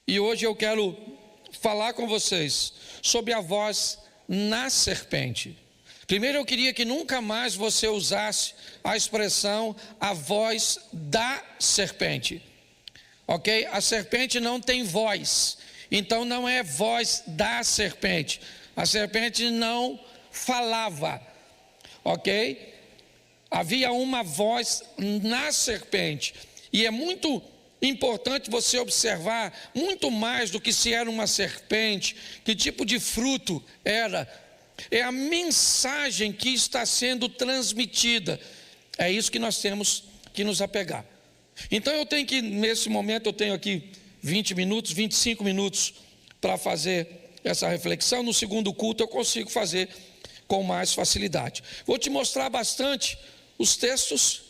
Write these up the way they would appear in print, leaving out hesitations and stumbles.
E hoje eu quero falar com vocês sobre a voz na serpente. Primeiro eu queria que nunca mais você usasse a expressão a voz da serpente. Ok? A serpente não tem voz, então não é voz da serpente. A serpente não falava, ok? Havia uma voz na serpente, e é muito importante você observar, muito mais do que se era uma serpente, que tipo de fruto era, é a mensagem que está sendo transmitida, é isso que nós temos que nos apegar. Então eu tenho que, nesse momento eu tenho aqui 20 minutos, 25 minutos para fazer essa reflexão. No segundo culto eu consigo fazer com mais facilidade. Vou te mostrar bastante os textos,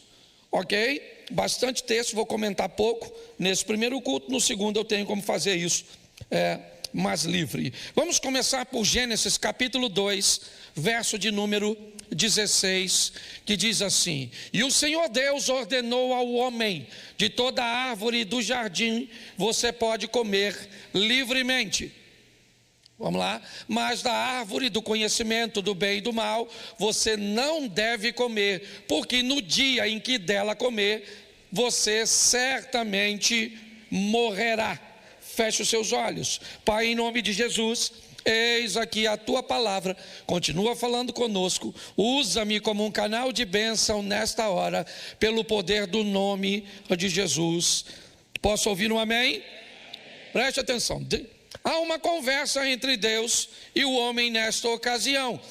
ok? Bastante texto, vou comentar pouco nesse primeiro culto. No segundo eu tenho como fazer isso mais livre. Vamos começar por Gênesis capítulo 2, verso de número 16, que diz assim: E o Senhor Deus ordenou ao homem: de toda árvore do jardim você pode comer livremente. Vamos lá. Mas da árvore do conhecimento do bem e do mal você não deve comer, porque no dia em que dela comer, você certamente morrerá. Feche os seus olhos. Pai, em nome de Jesus, eis aqui a tua palavra, continua falando conosco, usa-me como um canal de bênção nesta hora, pelo poder do nome de Jesus. Posso ouvir um amém? Preste atenção, há uma conversa entre Deus e o homem nesta ocasião.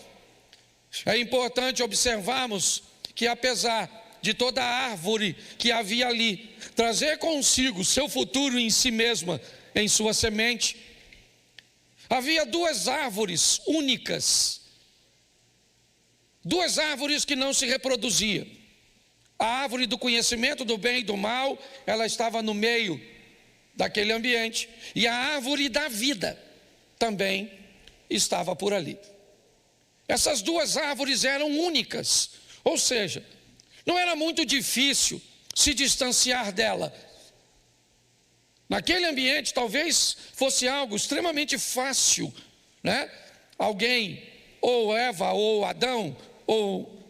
É importante observarmos que apesar de toda a árvore que havia ali trazer consigo seu futuro em si mesma, em sua semente, havia duas árvores únicas, duas árvores que não se reproduziam. A árvore do conhecimento do bem e do mal, ela estava no meio daquele ambiente, e a árvore da vida também estava por ali. Essas duas árvores eram únicas, ou seja, não era muito difícil se distanciar dela. Naquele ambiente talvez fosse algo extremamente fácil, né? Alguém, ou Eva, ou Adão, ou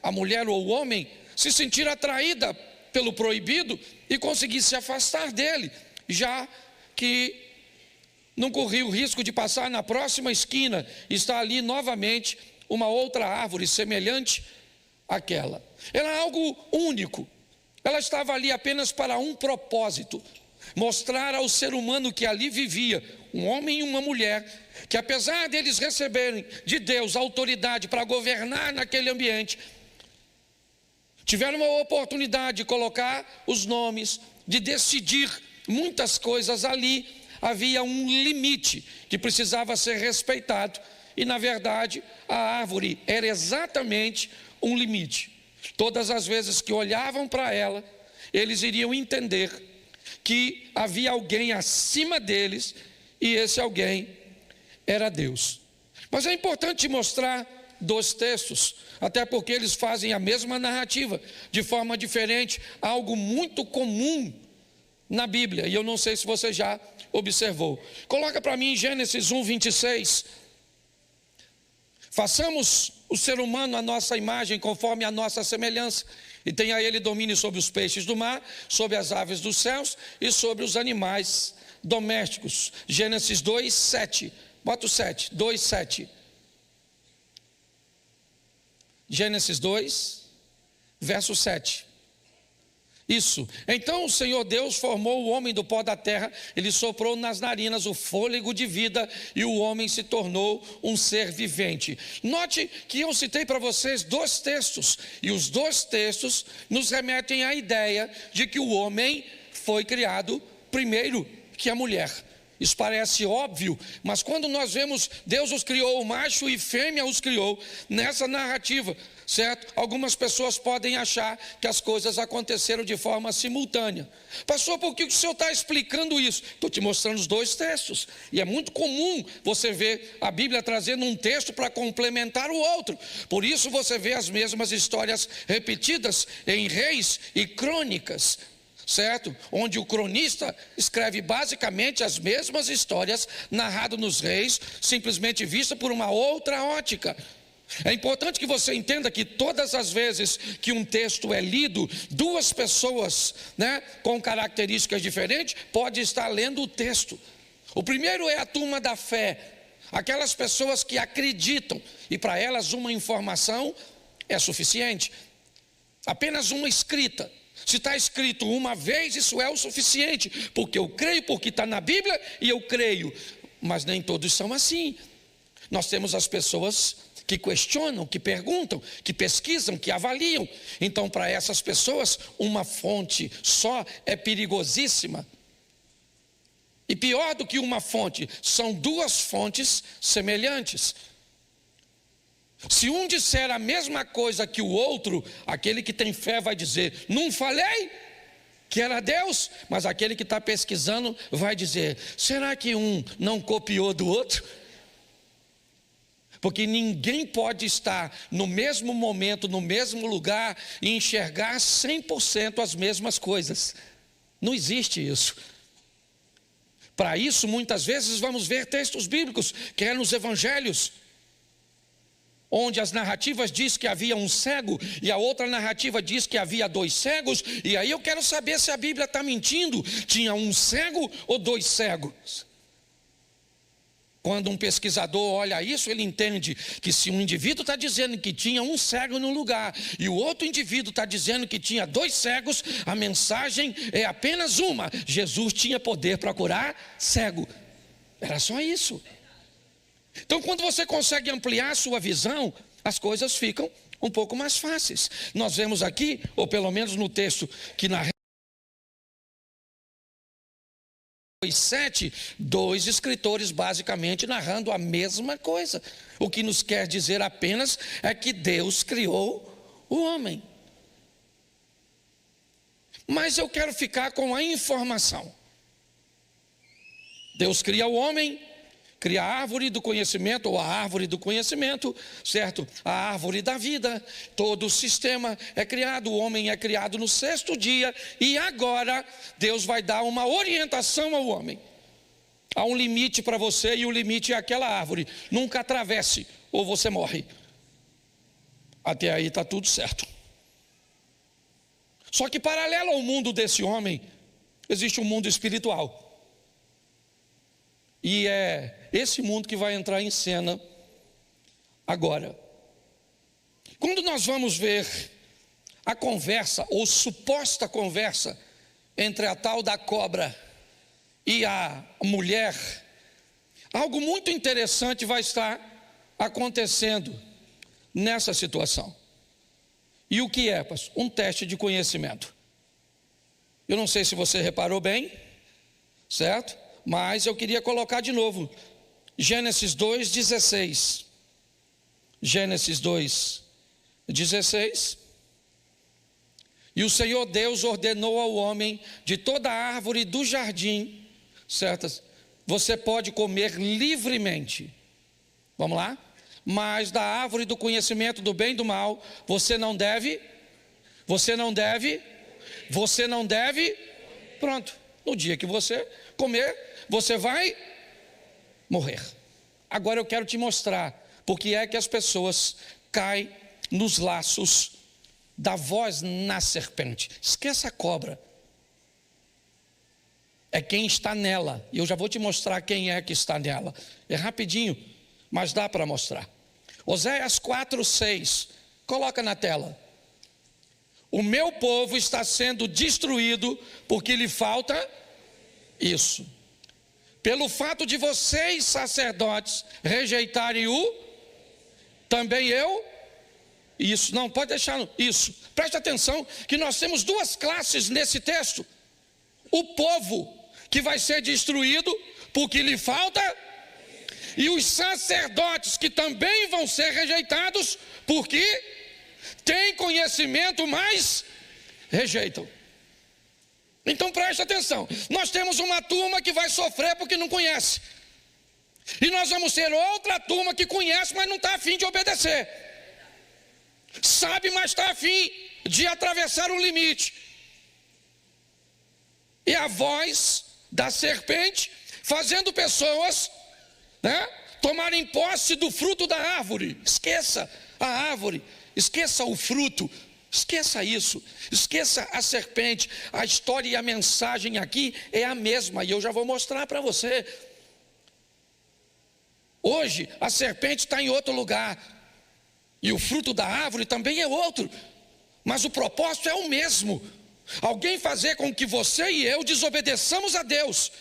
a mulher ou o homem, se sentir atraída pelo proibido e conseguir se afastar dele, já que não corria o risco de passar na próxima esquina e estar ali novamente uma outra árvore semelhante àquela. Era algo único, ela estava ali apenas para um propósito: mostrar ao ser humano que ali vivia, um homem e uma mulher, que apesar deles receberem de Deus autoridade para governar naquele ambiente, tiveram uma oportunidade de colocar os nomes, de decidir muitas coisas ali. Havia um limite que precisava ser respeitado, e na verdade a árvore era exatamente um limite. Todas as vezes que olhavam para ela, eles iriam entender que havia alguém acima deles, e esse alguém era Deus. Mas é importante mostrar dois textos, até porque eles fazem a mesma narrativa, de forma diferente, algo muito comum na Bíblia, e eu não sei se você já observou. Coloca para mim Gênesis 1, 26. Façamos o ser humano a nossa imagem, conforme a nossa semelhança, e tenha ele domínio sobre os peixes do mar, sobre as aves dos céus e sobre os animais domésticos. Gênesis 2, 7. Bota o 7, 2, 7. Gênesis 2, verso 7. Isso. Então o Senhor Deus formou o homem do pó da terra, ele soprou nas narinas o fôlego de vida, e o homem se tornou um ser vivente. Note que eu citei para vocês dois textos, e os dois textos nos remetem à ideia de que o homem foi criado primeiro que a mulher. Isso parece óbvio, mas quando nós vemos Deus os criou, macho e fêmea os criou, nessa narrativa, certo? Algumas pessoas podem achar que as coisas aconteceram de forma simultânea. Pastor, por que o senhor está explicando isso? Estou te mostrando os dois textos, e é muito comum você ver a Bíblia trazendo um texto para complementar o outro. Por isso você vê as mesmas histórias repetidas em Reis e Crônicas, certo? Onde o cronista escreve basicamente as mesmas histórias narradas nos Reis, simplesmente vista por uma outra ótica. É importante que você entenda que todas as vezes que um texto é lido, duas pessoas, com características diferentes, podem estar lendo o texto. O primeiro é a turma da fé, aquelas pessoas que acreditam, e para elas uma informação é suficiente, apenas uma escrita. Se está escrito uma vez, isso é o suficiente, porque eu creio, porque está na Bíblia e eu creio. Mas nem todos são assim. Nós temos as pessoas que questionam, que perguntam, que pesquisam, que avaliam. Então, para essas pessoas, uma fonte só é perigosíssima. E pior do que uma fonte, são duas fontes semelhantes. Se um disser a mesma coisa que o outro, aquele que tem fé vai dizer: não falei que era Deus? Mas aquele que está pesquisando vai dizer: será que um não copiou do outro? Porque ninguém pode estar no mesmo momento, no mesmo lugar e enxergar 100% as mesmas coisas. Não existe isso. Para isso, muitas vezes vamos ver textos bíblicos, que é nos evangelhos, onde as narrativas diz que havia um cego e a outra narrativa diz que havia dois cegos, e aí eu quero saber se a Bíblia está mentindo. Tinha um cego ou dois cegos? Quando um pesquisador olha isso, ele entende que se um indivíduo está dizendo que tinha um cego no lugar e o outro indivíduo está dizendo que tinha dois cegos, a mensagem é apenas uma: Jesus tinha poder para curar cego. Era só isso. Então, quando você consegue ampliar a sua visão, as coisas ficam um pouco mais fáceis. Nós vemos aqui, ou pelo menos no texto que narra 7, dois escritores basicamente narrando a mesma coisa. O que nos quer dizer apenas é que Deus criou o homem. Mas eu quero ficar com a informação. Deus cria o homem, cria a árvore do conhecimento, ou a árvore do conhecimento, certo? A árvore da vida, todo o sistema é criado, o homem é criado no 6º dia, e agora Deus vai dar uma orientação ao homem. Há um limite para você, e o limite é aquela árvore. Nunca atravesse, ou você morre. Até aí está tudo certo. Só que paralelo ao mundo desse homem, existe um mundo espiritual. E é esse mundo que vai entrar em cena agora. Quando nós vamos ver a conversa, ou suposta conversa, entre a tal da cobra e a mulher, algo muito interessante vai estar acontecendo nessa situação. E o que é, pastor? Um teste de conhecimento. Eu não sei se você reparou bem, certo? Mas eu queria colocar de novo, Gênesis 2:16. Gênesis 2:16. E o Senhor Deus ordenou ao homem: de toda árvore do jardim, certas, você pode comer livremente. Vamos lá? Mas da árvore do conhecimento do bem e do mal, você não deve. Pronto. No dia que você comer, você vai morrer. Agora eu quero te mostrar porque é que as pessoas caem nos laços da voz na serpente. Esqueça a cobra. É quem está nela. E eu já vou te mostrar quem é que está nela. É rapidinho, mas dá para mostrar. Oséias 4:6. Coloca na tela. O meu povo está sendo destruído porque lhe falta isso. Pelo fato de vocês, sacerdotes, rejeitarem também eu, isso, não, pode deixar, isso, preste atenção, que nós temos duas classes nesse texto. O povo, que vai ser destruído, porque lhe falta, e os sacerdotes, que também vão ser rejeitados, porque têm conhecimento, mas rejeitam. Então preste atenção, nós temos uma turma que vai sofrer porque não conhece, e nós vamos ter outra turma que conhece, mas não está a fim de obedecer, sabe, mas está a fim de atravessar um limite. e a voz da serpente, fazendo pessoas, tomarem posse do fruto da árvore. Esqueça a árvore, esqueça o fruto, esqueça isso, esqueça a serpente. A história e a mensagem aqui é a mesma, e eu já vou mostrar para você. Hoje a serpente está em outro lugar, e o fruto da árvore também é outro, mas o propósito é o mesmo: alguém fazer com que você e eu desobedeçamos a Deus.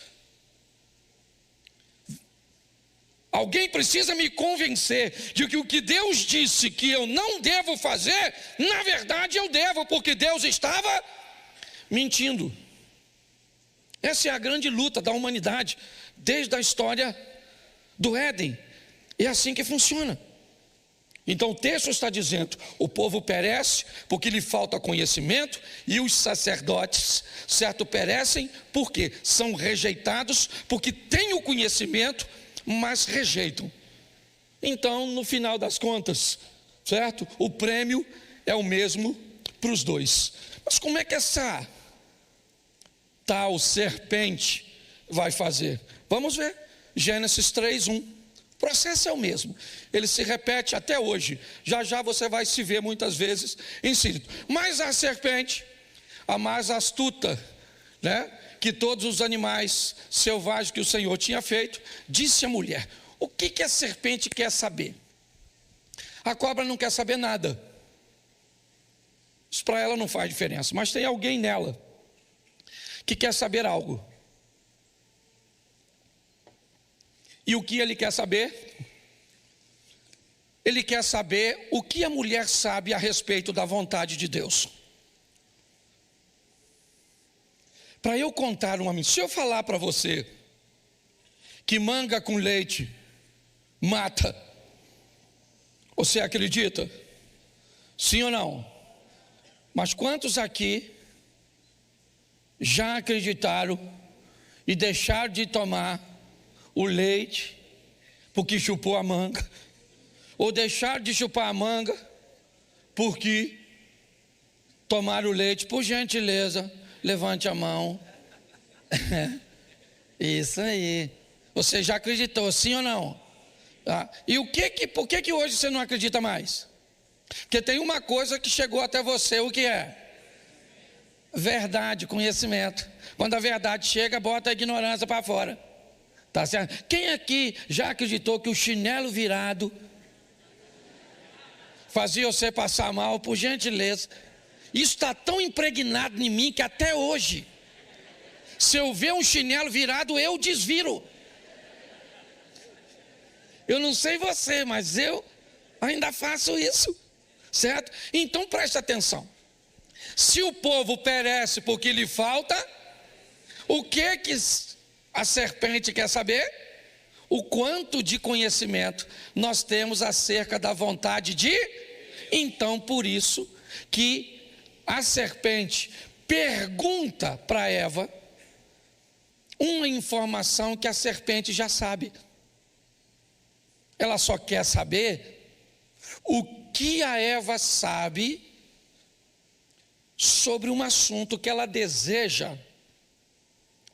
Alguém precisa me convencer de que o que Deus disse que eu não devo fazer, na verdade eu devo, porque Deus estava mentindo. Essa é a grande luta da humanidade, desde a história do Éden. É assim que funciona. Então o texto está dizendo: o povo perece porque lhe falta conhecimento, e os sacerdotes, certo, perecem porque são rejeitados, porque têm o conhecimento, mas rejeitam. Então, no final das contas, certo, o prêmio é o mesmo para os dois. Mas como é que essa tal serpente vai fazer? Vamos ver. Gênesis 3:1. O processo é o mesmo, ele se repete até hoje. Já já você vai se ver muitas vezes inserido. Mas a serpente, a mais astuta, que todos os animais selvagens que o Senhor tinha feito, disse à mulher: o que a serpente quer saber? A cobra não quer saber nada. Isso para ela não faz diferença, mas tem alguém nela que quer saber algo. E o que ele quer saber? Ele quer saber o que a mulher sabe a respeito da vontade de Deus. Para eu contar uma mentira, se eu falar para você que manga com leite mata, você acredita? Sim ou não? Mas quantos aqui já acreditaram e deixaram de tomar o leite porque chupou a manga? Ou deixaram de chupar a manga porque tomaram o leite? Por gentileza, levante a mão. Isso aí. Você já acreditou, sim ou não? E por que hoje você não acredita mais? Porque tem uma coisa que chegou até você, o que é? Verdade, conhecimento. Quando a verdade chega, bota a ignorância para fora. Tá certo? Quem aqui já acreditou que o chinelo virado fazia você passar mal? Por gentileza. Isso está tão impregnado em mim que até hoje, se eu ver um chinelo virado, eu desviro. Eu não sei você, mas eu ainda faço isso, certo? Então preste atenção. Se o povo perece porque lhe falta, o que a serpente quer saber? O quanto de conhecimento nós temos acerca da vontade de... Então, por isso que a serpente pergunta para Eva uma informação que a serpente já sabe. Ela só quer saber o que a Eva sabe sobre um assunto que ela deseja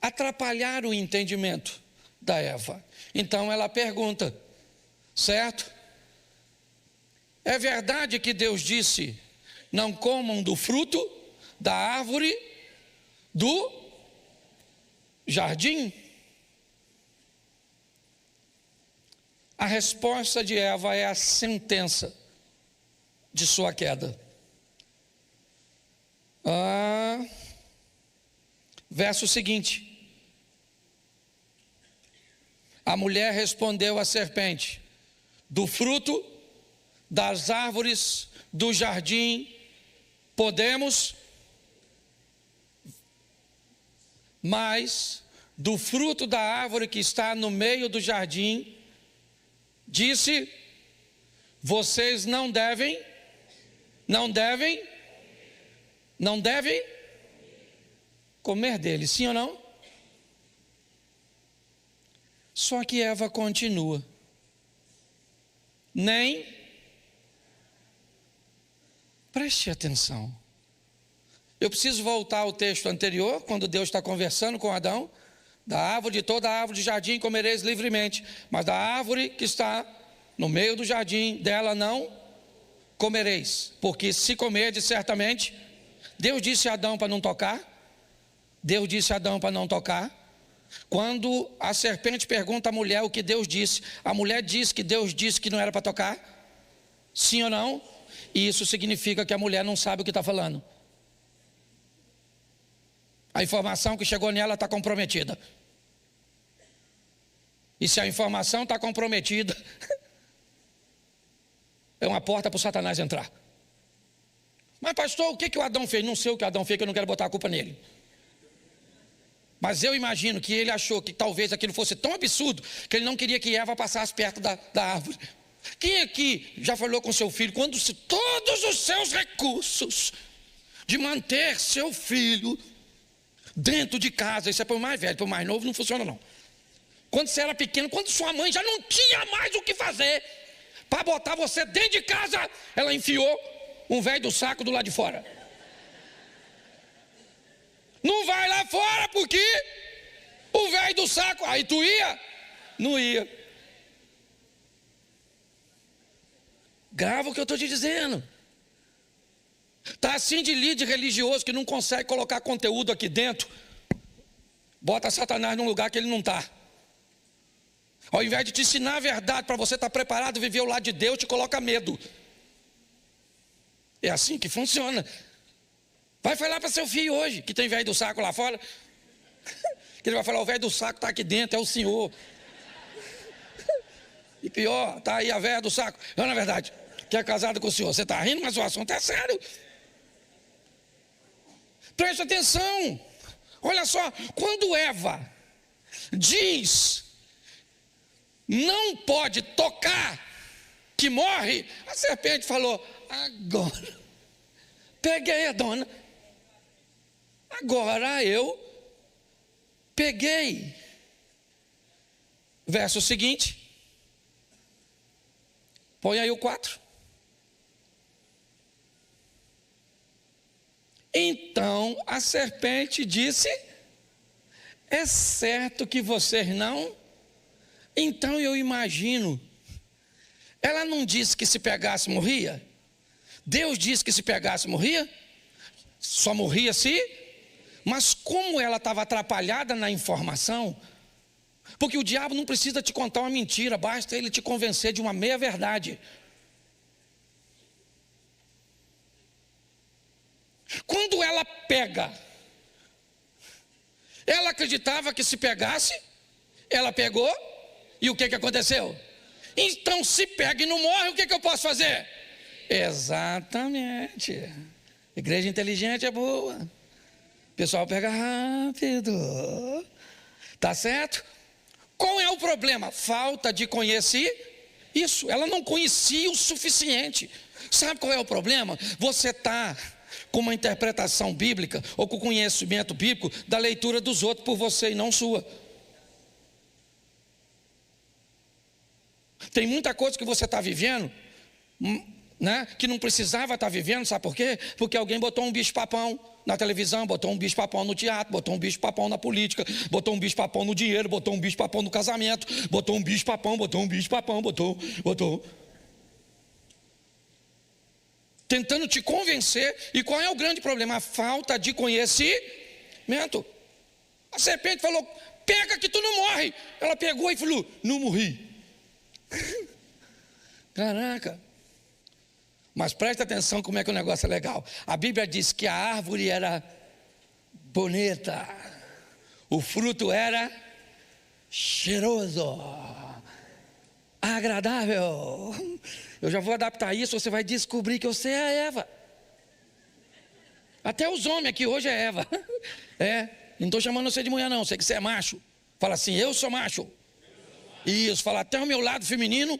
atrapalhar o entendimento da Eva. Então ela pergunta, certo? É verdade que Deus disse: não comam do fruto da árvore do jardim? A resposta de Eva é a sentença de sua queda. Verso seguinte: a mulher respondeu à serpente: do fruto das árvores do jardim podemos, mas do fruto da árvore que está no meio do jardim, disse, vocês não devem comer dele, sim ou não? Só que Eva continua. Preste atenção. Eu preciso voltar ao texto anterior, quando Deus está conversando com Adão. Da árvore, de toda a árvore do jardim comereis livremente, mas da árvore que está no meio do jardim, dela não comereis, porque se comerdes certamente, Deus disse a Adão para não tocar, Deus disse a Adão para não tocar. Quando a serpente pergunta à mulher o que Deus disse, a mulher diz que Deus disse que não era para tocar, sim ou não? E isso significa que a mulher não sabe o que está falando. A informação que chegou nela está comprometida. E se a informação está comprometida, é uma porta para o Satanás entrar. Mas pastor, o que o Adão fez? Não sei o que o Adão fez, que eu não quero botar a culpa nele. Mas eu imagino que ele achou que talvez aquilo fosse tão absurdo, que ele não queria que Eva passasse perto da árvore. Quem aqui já falou com seu filho, quando todos os seus recursos de manter seu filho dentro de casa, isso é para o mais velho, para o mais novo não funciona não. Quando você era pequeno, quando sua mãe já não tinha mais o que fazer, para botar você dentro de casa, ela enfiou um velho do saco do lado de fora. Não vai lá fora porque o velho do saco, aí tu ia? Não ia. Grava o que eu estou te dizendo. Está assim de líder religioso que não consegue colocar conteúdo aqui dentro, bota Satanás num lugar que ele não está. Ao invés de te ensinar a verdade para você estar preparado a viver ao lado de Deus, te coloca medo. É assim que funciona. Vai falar para seu filho hoje, que tem velho do saco lá fora, que ele vai falar, o velho do saco está aqui dentro, é o senhor. E pior, está aí a velha do saco, não, na verdade, que é casada com o senhor. Você está rindo, mas o assunto é sério. Preste atenção. Olha só, quando Eva diz não pode tocar, que morre, a serpente falou, agora, peguei a dona, agora eu peguei. Verso seguinte, põe aí o 4. Então a serpente disse, é certo que vocês não? Então eu imagino, ela não disse que se pegasse morria? Deus disse que se pegasse morria? Só morria se? Mas como ela estava atrapalhada na informação, porque o diabo não precisa te contar uma mentira, basta ele te convencer de uma meia verdade. Quando ela pega, ela acreditava que se pegasse, ela pegou, e o que aconteceu? Então se pega e não morre, o que eu posso fazer? Exatamente. Igreja inteligente é boa. O pessoal pega rápido. Tá certo? Qual é o problema? Falta de conhecer isso. Ela não conhecia o suficiente. Sabe qual é o problema? Você está com uma interpretação bíblica ou com conhecimento bíblico da leitura dos outros por você e não sua. Tem muita coisa que você está vivendo, né, que não precisava estar vivendo, sabe por quê? Porque alguém botou um bicho-papão na televisão, botou um bicho-papão no teatro, botou um bicho-papão na política, botou um bicho-papão no dinheiro, botou um bicho-papão no casamento, botou um bicho-papão, botou. Tentando te convencer, e qual é o grande problema? A falta de conhecimento. A serpente falou, pega que tu não morre. Ela pegou e falou, não morri. Caraca. Mas presta atenção como é que o negócio é legal. A Bíblia diz que a árvore era bonita, o fruto era cheiroso, agradável. Eu já vou adaptar isso, você vai descobrir que você é a Eva. Até os homens aqui hoje é Eva. Não estou chamando você de mulher não, sei que você é macho. Fala assim, eu sou macho. Isso, fala, até o meu lado feminino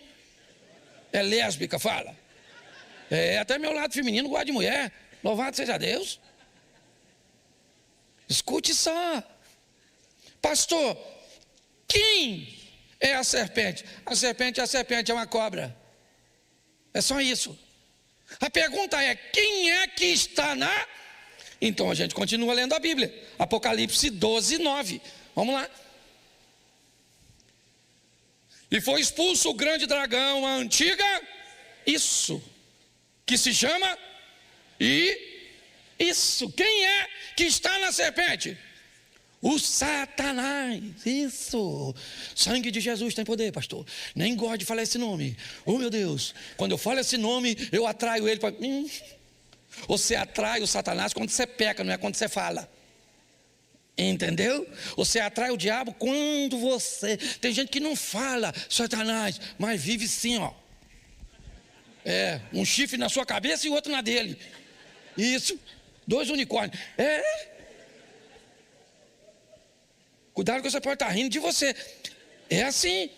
é lésbica, fala. Até meu lado feminino gosta de mulher. Louvado seja Deus. Escute só. Pastor, quem é a serpente? A serpente é uma cobra. É só isso. A pergunta é, quem é que está na Então a gente continua lendo a Bíblia. Apocalipse 12, 9. Vamos lá. E foi expulso o grande dragão, a antiga, isso, que se chama, isso. Quem é que está na serpente? O Satanás, isso. Sangue de Jesus tem poder, pastor. Nem gosto de falar esse nome. Oh, meu Deus, quando eu falo esse nome, eu atraio ele para... Você atrai o Satanás quando você peca, não é quando você fala. Entendeu? Você atrai o diabo quando você... Tem gente que não fala Satanás, mas vive sim, ó. Um chifre na sua cabeça e outro na dele. Isso, 2 unicórnios. Cuidado que você pode estar rindo de você. É assim.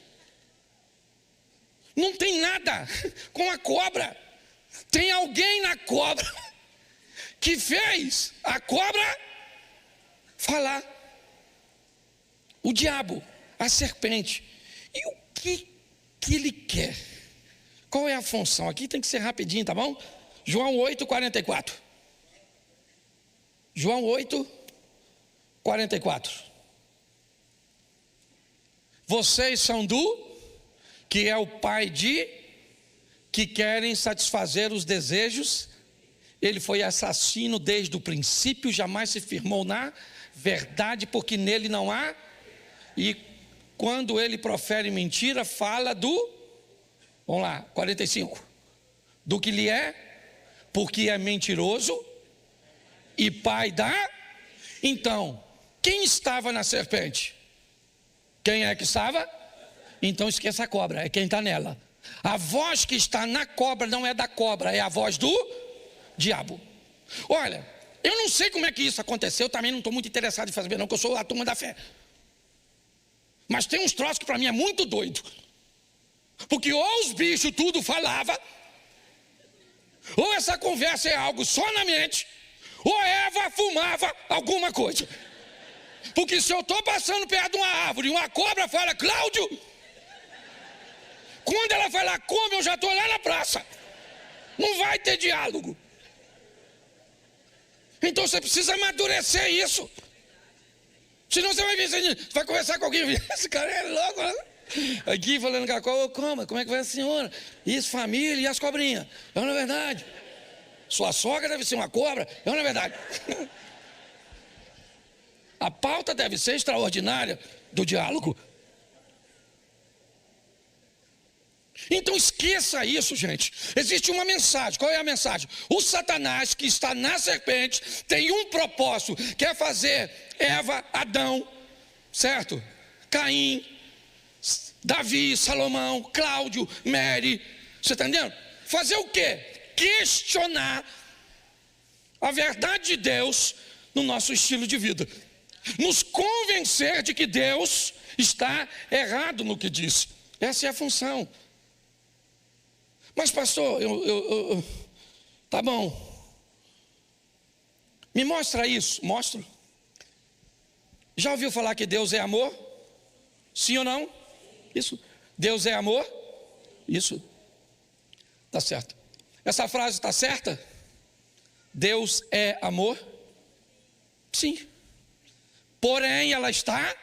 Não tem nada com a cobra. Tem alguém na cobra que fez a cobra falar. O diabo, a serpente. E o que ele quer? Qual é a função? Aqui tem que ser rapidinho, tá bom? João 8, 44. João 8, 44. Vocês são que é o pai que querem satisfazer os desejos. Ele foi assassino desde o princípio, jamais se firmou na verdade, porque nele não há. E quando ele profere mentira, fala vamos lá, 45. Do que lhe é, porque é mentiroso e pai da... Então, quem estava na serpente? Quem é que estava? Então esqueça a cobra, é quem está nela. A voz que está na cobra não é da cobra, é a voz do diabo. Olha, eu não sei como é que isso aconteceu, também não estou muito interessado em fazer não, porque eu sou a turma da fé. Mas tem uns troços que para mim é muito doido. Porque ou os bichos tudo falava, ou essa conversa é algo só na mente, ou Eva fumava alguma coisa. Porque se eu estou passando perto de uma árvore e uma cobra fala, Cláudio, quando ela vai lá, come, eu já estou lá na praça. Não vai ter diálogo. Então você precisa amadurecer isso. Senão você vai ver, você vai conversar com alguém, esse cara é louco, né? Aqui falando com a cobra, como é que vai a senhora? Isso, família e as cobrinhas. Não é verdade? Sua sogra deve ser uma cobra. Não é verdade? A pauta deve ser extraordinária do diálogo. Então esqueça isso, gente. Existe uma mensagem. Qual é a mensagem? O Satanás que está na serpente tem um propósito, quer fazer Eva, Adão, certo? Caim, Davi, Salomão, Cláudio, Mary. Você está entendendo? Fazer o quê? Questionar a verdade de Deus no nosso estilo de vida. Nos convencer de que Deus está errado no que disse. Essa é a função. Mas pastor, tá bom. Me mostra isso. Mostro. Já ouviu falar que Deus é amor? Sim ou não? Isso. Deus é amor? Isso. Tá certo. Essa frase está certa? Deus é amor? Sim. Porém, ela está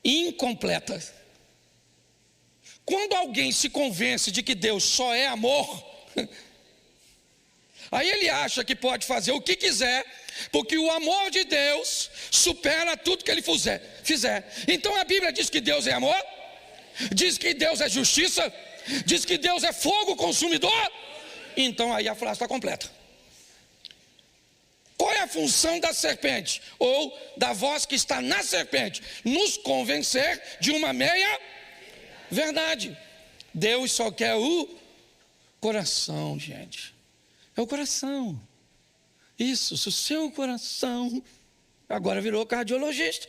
incompleta. Quando alguém se convence de que Deus só é amor, aí ele acha que pode fazer o que quiser, porque o amor de Deus supera tudo que ele fizer. Então a Bíblia diz que Deus é amor, diz que Deus é justiça, diz que Deus é fogo consumidor. Então aí a frase está completa. Qual é a função da serpente? Ou da voz que está na serpente? Nos convencer de uma meia verdade. Deus só quer o coração, gente. É o coração. Isso, se o seu coração agora virou cardiologista.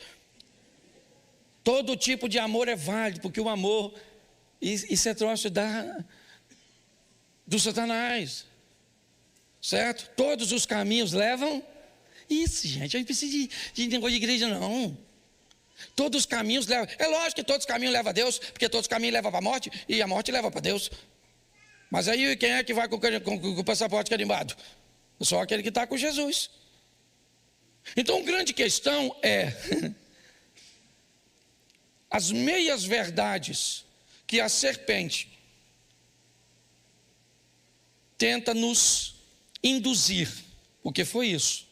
Todo tipo de amor é válido, porque o amor, isso é troço do Satanás. Certo? Todos os caminhos levam. Isso, gente, a gente precisa de negócio de igreja, não. Todos os caminhos levam. É lógico que todos os caminhos levam a Deus, porque todos os caminhos levam para a morte, e a morte leva para Deus. Mas aí quem é que vai com o passaporte carimbado? Só aquele que está com Jesus. Então, a grande questão é as meias verdades que a serpente tenta nos induzir, porque foi isso.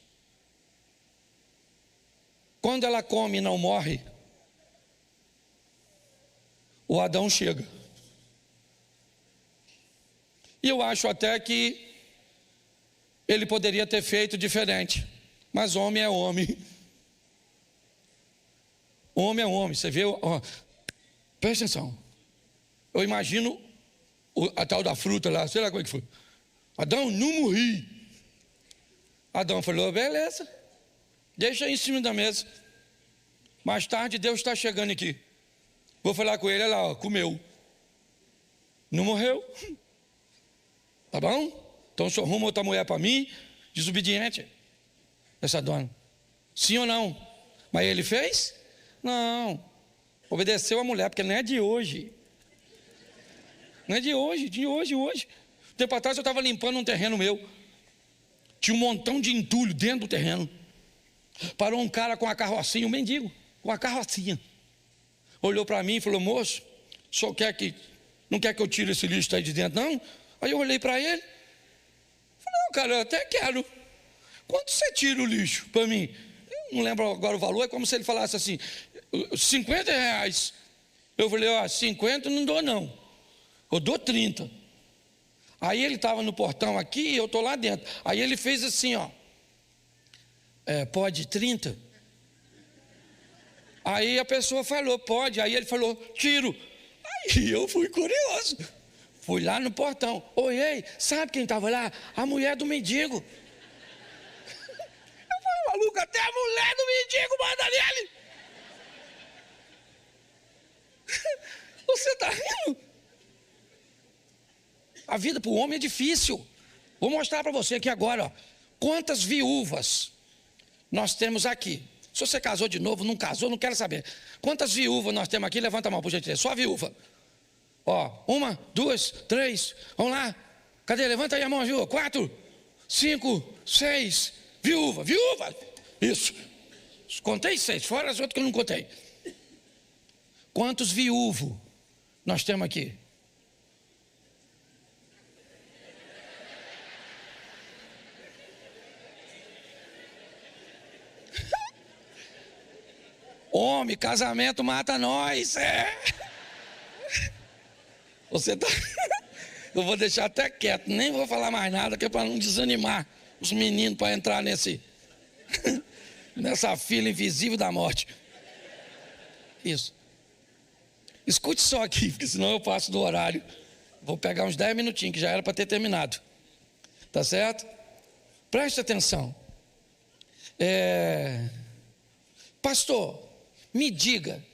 Quando ela come e não morre, o Adão chega. E eu acho até que ele poderia ter feito diferente, mas homem é homem. Homem é homem, você vê, ó, presta atenção. Eu imagino a tal da fruta lá, sei lá como é que foi. Adão, não morri. Adão falou, beleza, deixa aí em cima da mesa. Mais tarde Deus está chegando aqui. Vou falar com ele, olha lá, ó, comeu. Não morreu. Tá bom? Então o senhor arruma outra mulher para mim, desobediente. Essa dona. Sim ou não? Mas ele fez? Não. Obedeceu a mulher, porque não é de hoje. Não é de hoje, hoje. Tempo atrás eu estava limpando um terreno meu. Tinha um montão de entulho dentro do terreno. Parou um cara com a carrocinha, um mendigo, com a carrocinha. Olhou para mim e falou, moço, o senhor não quer que eu tire esse lixo aí de dentro, não? Aí eu olhei para ele. Falei, não, cara, eu até quero. Quanto você tira o lixo para mim? Eu não lembro agora o valor, é como se ele falasse assim, R$50. Eu falei, ó, 50 não dou não. Eu dou 30. Aí ele estava no portão aqui e eu estou lá dentro. Aí ele fez assim, ó. Pode 30? Aí a pessoa falou, pode. Aí ele falou, tiro. Aí eu fui curioso. Fui lá no portão. Olhei, sabe quem estava lá? A mulher do mendigo. Eu falei, maluco, até a mulher do mendigo manda nele. Você está rindo? A vida para o homem é difícil. Vou mostrar para você aqui agora, ó, quantas viúvas nós temos aqui. Se você casou de novo, não casou, não quero saber. Quantas viúvas nós temos aqui? Levanta a mão, por gentileza. Só a viúva. Ó, 1, 2, 3, vamos lá. Cadê? Levanta aí a mão, viúva. 4, 5, 6. Viúva. Isso. Contei 6, fora as outras que eu não contei. Quantos viúvos nós temos aqui? Homem, casamento mata nós. Você tá. Eu vou deixar até quieto, nem vou falar mais nada, que é para não desanimar os meninos para entrar nessa fila invisível da morte. Isso. Escute só aqui, porque senão eu passo do horário. Vou pegar uns 10 minutinhos, que já era para ter terminado. Tá certo? Preste atenção. Pastor, me diga,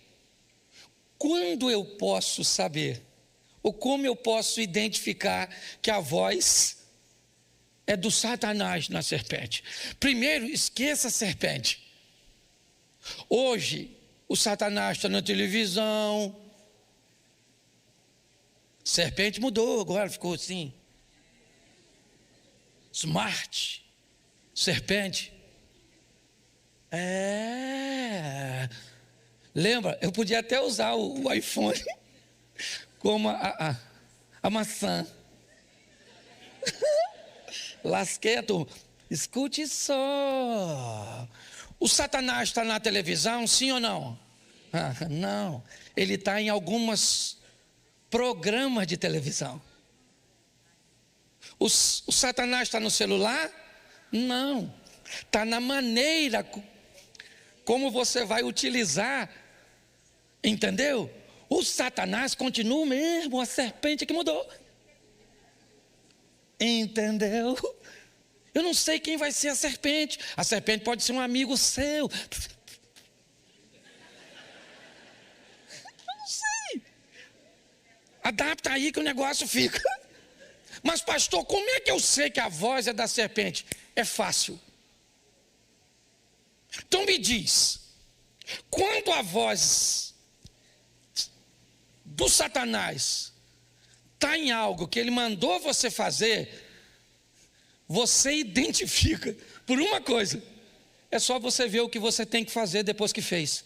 quando eu posso saber, ou como eu posso identificar que a voz é do Satanás na serpente? Primeiro, esqueça a serpente. Hoje, o Satanás está na televisão. Serpente mudou, agora ficou assim. Smart. Serpente. Lembra? Eu podia até usar o iPhone como a maçã. Lasquei a turma. Escute só. O Satanás está na televisão, sim ou não? Não. Ele está em alguns programas de televisão. O Satanás está no celular? Não. Está na maneira como você vai utilizar. Entendeu? O Satanás continua mesmo, a serpente que mudou. Entendeu? Eu não sei quem vai ser a serpente. A serpente pode ser um amigo seu. Eu não sei. Adapta aí que o negócio fica. Mas pastor, como é que eu sei que a voz é da serpente? É fácil. Então me diz, quando a voz do Satanás está em algo que ele mandou você fazer, você identifica por uma coisa: É só você ver o que você tem que fazer depois que fez.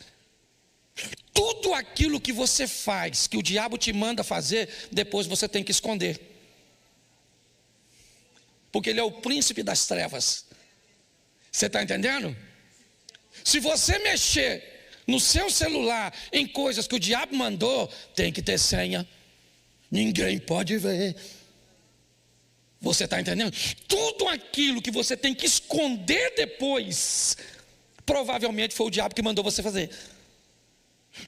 Tudo aquilo que você faz, que o diabo te manda fazer, depois você tem que esconder. Porque ele é o príncipe das trevas. Você está entendendo? Se você mexer no seu celular em coisas que o diabo mandou, tem que ter senha. Ninguém pode ver. Você está entendendo? Tudo aquilo que você tem que esconder depois, provavelmente foi o diabo que mandou você fazer.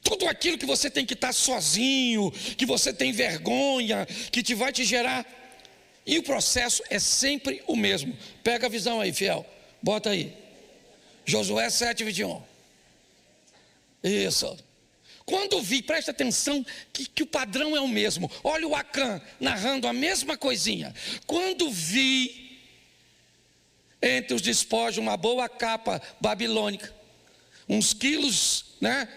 Tudo aquilo que você tem que estar sozinho, que você tem vergonha, que vai te gerar. E o processo é sempre o mesmo. Pega a visão aí, fiel. Bota aí. Josué 7:21. Isso. Quando vi, presta atenção que o padrão é o mesmo. Olha o Acã narrando a mesma coisinha. Quando vi entre os despojos uma boa capa babilônica, uns quilos, né?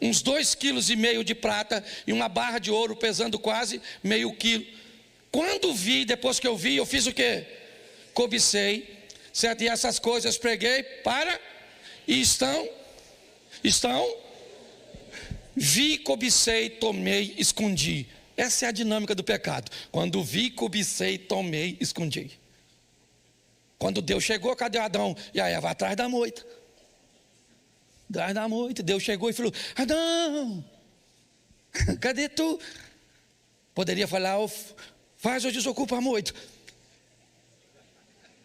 Uns 2,5 quilos de prata e uma barra de ouro pesando quase meio quilo. Quando vi, depois que eu vi, eu fiz o quê? Cobicei, certo? E essas coisas preguei para, e estão, vi, cobicei, tomei, escondi. Essa é a dinâmica do pecado. Quando vi, cobicei, tomei, escondi. Quando Deus chegou, cadê Adão e a Eva? Atrás da moita. Atrás da moita, Deus chegou e falou: Adão, cadê tu? Poderia falar: oh, faz ou desocupa a moita.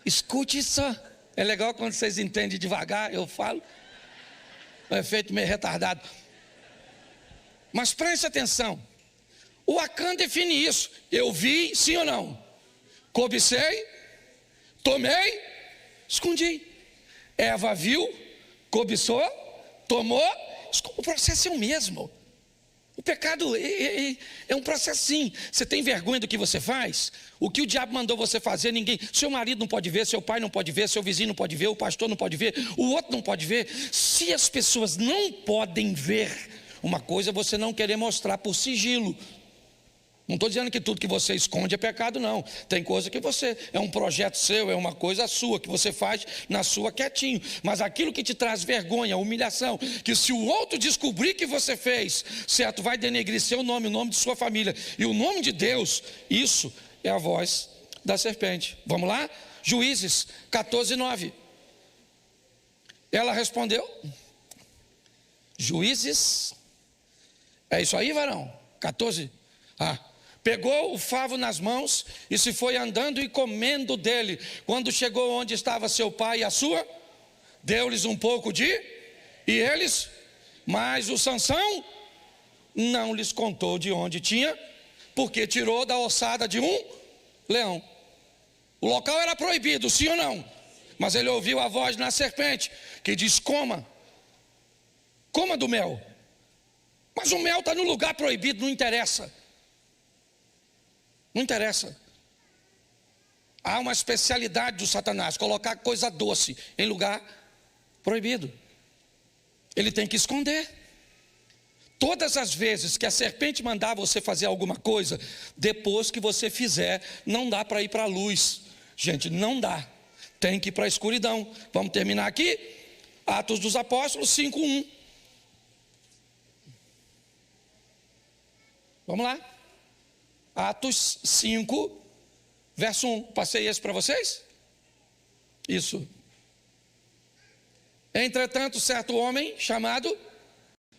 Escute só. É legal quando vocês entendem devagar, eu falo. É um efeito meio retardado. Mas preste atenção. O Acã define isso. Eu vi, sim ou não? Cobicei, tomei, escondi. Eva viu, cobiçou, tomou. O processo é o mesmo. O pecado é um processo assim. Você tem vergonha do que você faz? O que o diabo mandou você fazer, ninguém. Seu marido não pode ver, seu pai não pode ver, seu vizinho não pode ver, o pastor não pode ver, o outro não pode ver. Se as pessoas não podem ver, uma coisa é você não querer mostrar por sigilo. Não estou dizendo que tudo que você esconde é pecado, não. Tem coisa que você, é um projeto seu, é uma coisa sua, que você faz na sua quietinho. Mas aquilo que te traz vergonha, humilhação, que se o outro descobrir que você fez, certo, vai denegrir seu nome, o nome de sua família e o nome de Deus, isso é a voz da serpente. Vamos lá? Juízes 14:9. Ela respondeu. Juízes, é isso aí, varão? 14. Pegou o favo nas mãos e se foi andando e comendo dele. Quando chegou onde estava seu pai e a sua, deu-lhes um pouco de, e eles, mas o Sansão não lhes contou de onde tinha, porque tirou da ossada de um leão. O local era proibido, sim ou não? Mas ele ouviu a voz na serpente, que diz: coma do mel. Mas o mel está no lugar proibido, não interessa. Não interessa. Há uma especialidade do Satanás, colocar coisa doce em lugar proibido. Ele tem que esconder. Todas as vezes que a serpente mandar você fazer alguma coisa, depois que você fizer, não dá para ir para a luz. Gente, não dá. Tem que ir para a escuridão. Vamos terminar aqui? Atos dos Apóstolos 5:1. Vamos lá. Atos 5, verso 1. Passei esse para vocês? Isso. Entretanto, certo homem chamado,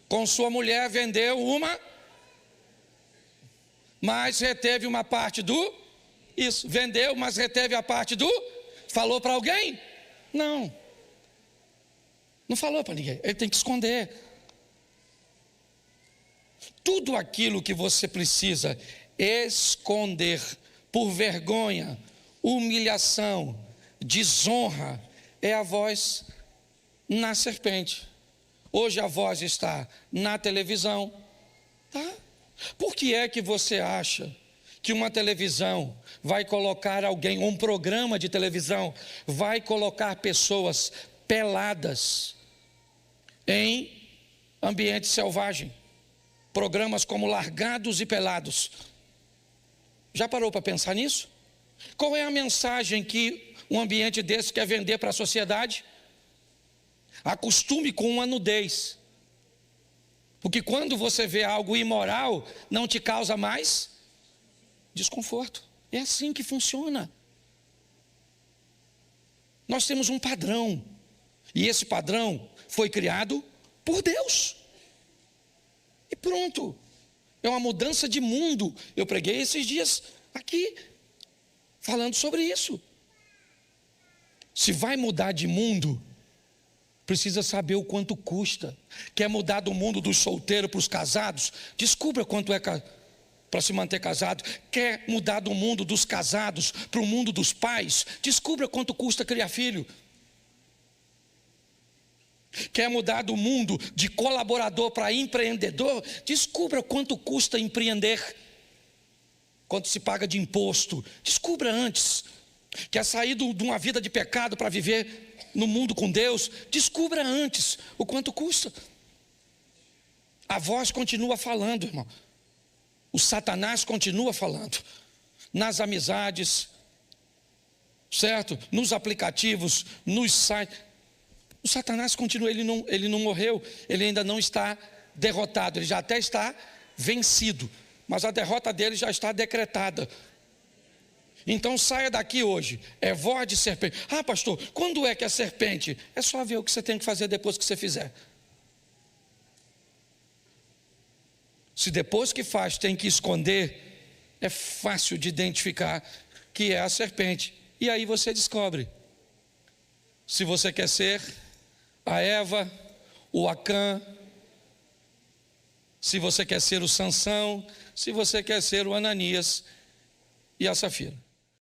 com sua mulher, vendeu uma, mas reteve uma parte do. Isso, vendeu, mas reteve a parte do. Falou para alguém? Não. Não falou para ninguém. Ele tem que esconder. Tudo aquilo que você precisa esconder por vergonha, humilhação, desonra, é a voz na serpente. Hoje a voz está na televisão, tá? Por que é que você acha que uma televisão vai colocar alguém, um programa de televisão vai colocar pessoas peladas em ambiente selvagem? Programas como Largados e Pelados. Já parou para pensar nisso? Qual é a mensagem que um ambiente desse quer vender para a sociedade? Acostume com a nudez. Porque quando você vê algo imoral, não te causa mais desconforto. É assim que funciona. Nós temos um padrão. E esse padrão foi criado por Deus. E pronto. É uma mudança de mundo. Eu preguei esses dias aqui, falando sobre isso. Se vai mudar de mundo, precisa saber o quanto custa. Quer mudar do mundo dos solteiros para os casados? Descubra quanto é para se manter casado. Quer mudar do mundo dos casados para o mundo dos pais? Descubra quanto custa criar filho. Quer mudar do mundo de colaborador para empreendedor? Descubra quanto custa empreender. Quanto se paga de imposto? Descubra antes. Quer sair de uma vida de pecado para viver no mundo com Deus? Descubra antes o quanto custa. A voz continua falando, irmão. O Satanás continua falando. Nas amizades, certo? Nos aplicativos, nos sites. O Satanás continua, ele não morreu, ele ainda não está derrotado, ele já até está vencido, mas a derrota dele já está decretada. Então saia daqui hoje, é voz de serpente. Ah, pastor, quando é que é serpente? É só ver o que você tem que fazer depois que você fizer. Se depois que faz tem que esconder, é fácil de identificar que é a serpente. E aí você descobre se você quer ser a Eva, o Acã, se você quer ser o Sansão, se você quer ser o Ananias e a Safira.